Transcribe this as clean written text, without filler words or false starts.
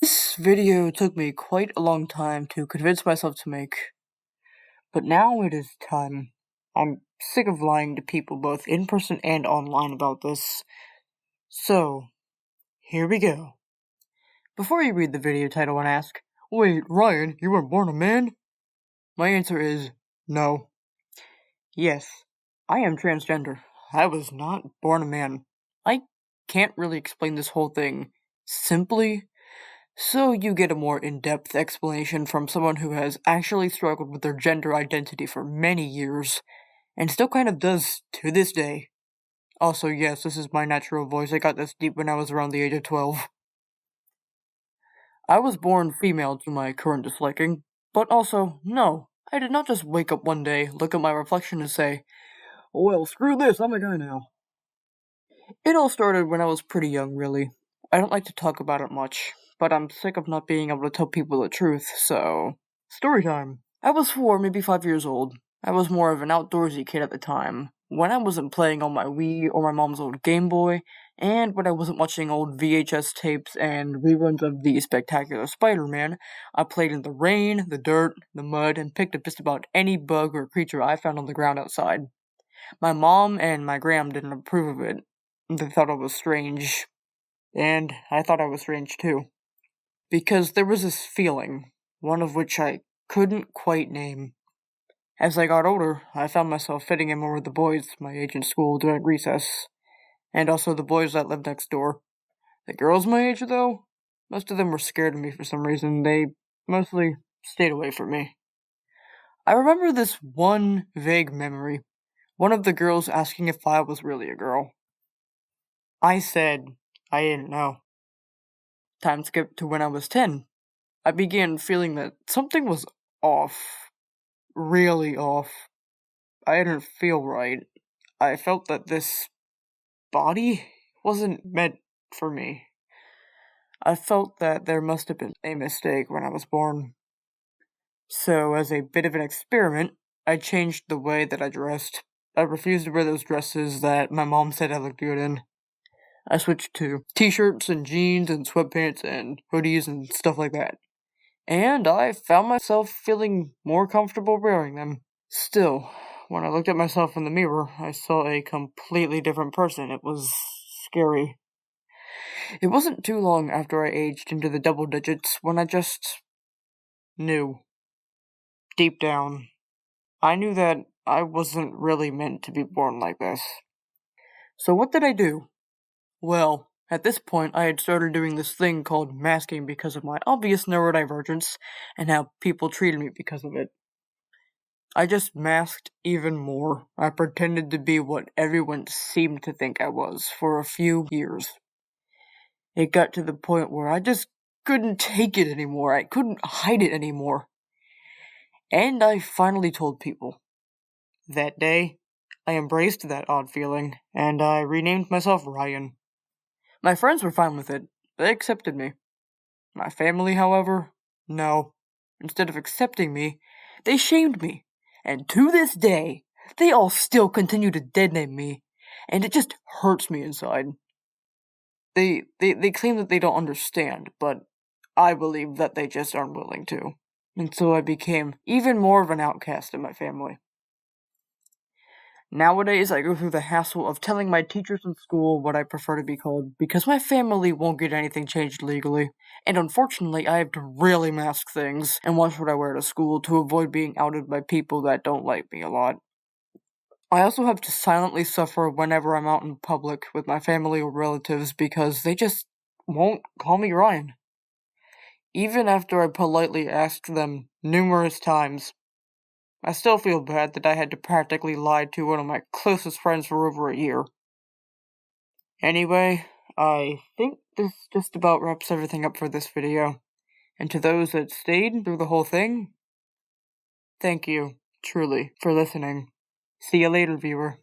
This video took me quite a long time to convince myself to make, but now it is time. I'm sick of lying to people both in person and online about this. So, here we go. Before you read the video title and ask, "Wait, Ryan, you were born a man?" My answer is no. Yes, I am transgender. I was not born a man. I can't really explain this whole thing simply, so you get a more in-depth explanation from someone who has actually struggled with their gender identity for many years, and still kind of does to this day. Also, yes, this is my natural voice. I got this deep when I was around the age of 12. I was born female to my current disliking, but also, no, I did not just wake up one day, look at my reflection and say, "Well, screw this, I'm a guy now." It all started when I was pretty young, really. I don't like to talk about it much, but I'm sick of not being able to tell people the truth, so... Story time. I was 4, maybe 5 years old. I was more of an outdoorsy kid at the time. When I wasn't playing on my Wii or my mom's old Game Boy, and when I wasn't watching old VHS tapes and reruns of The Spectacular Spider-Man, I played in the rain, the dirt, the mud, and picked up just about any bug or creature I found on the ground outside. My mom and my gram didn't approve of it. They thought I was strange. And I thought I was strange too. Because there was this feeling, one of which I couldn't quite name. As I got older, I found myself fitting in more with the boys my age in school during recess, and also the boys that lived next door. The girls my age, though, most of them were scared of me for some reason. They mostly stayed away from me. I remember this one vague memory, one of the girls asking if I was really a girl. I said I didn't know. Time skipped to when I was 10. I began feeling that something was off. Really off. I didn't feel right. I felt that this body wasn't meant for me. I felt that there must have been a mistake when I was born. So, as a bit of an experiment, I changed the way that I dressed. I refused to wear those dresses that my mom said I looked good in. I switched to t-shirts and jeans and sweatpants and hoodies and stuff like that. And I found myself feeling more comfortable wearing them. Still, when I looked at myself in the mirror, I saw a completely different person. It was scary. It wasn't too long after I aged into the double digits when I just knew. Deep down, I knew that I wasn't really meant to be born like this. So what did I do? Well, at this point, I had started doing this thing called masking because of my obvious neurodivergence and how people treated me because of it. I just masked even more. I pretended to be what everyone seemed to think I was for a few years. It got to the point where I just couldn't take it anymore. I couldn't hide it anymore. And I finally told people. That day, I embraced that odd feeling, and I renamed myself Ryan. My friends were fine with it. They accepted me. My family, however, no. Instead of accepting me, they shamed me. And to this day, they all still continue to deadname me, and it just hurts me inside. They claim that they don't understand, but I believe that they just aren't willing to. And so I became even more of an outcast in my family. Nowadays, I go through the hassle of telling my teachers in school what I prefer to be called, because my family won't get anything changed legally, and unfortunately, I have to really mask things and watch what I wear to school to avoid being outed by people that don't like me a lot. I also have to silently suffer whenever I'm out in public with my family or relatives because they just won't call me Ryan. Even after I politely asked them numerous times, I still feel bad that I had to practically lie to one of my closest friends for over a year. Anyway, I think this just about wraps everything up for this video. And to those that stayed through the whole thing, thank you, truly, for listening. See you later, viewer.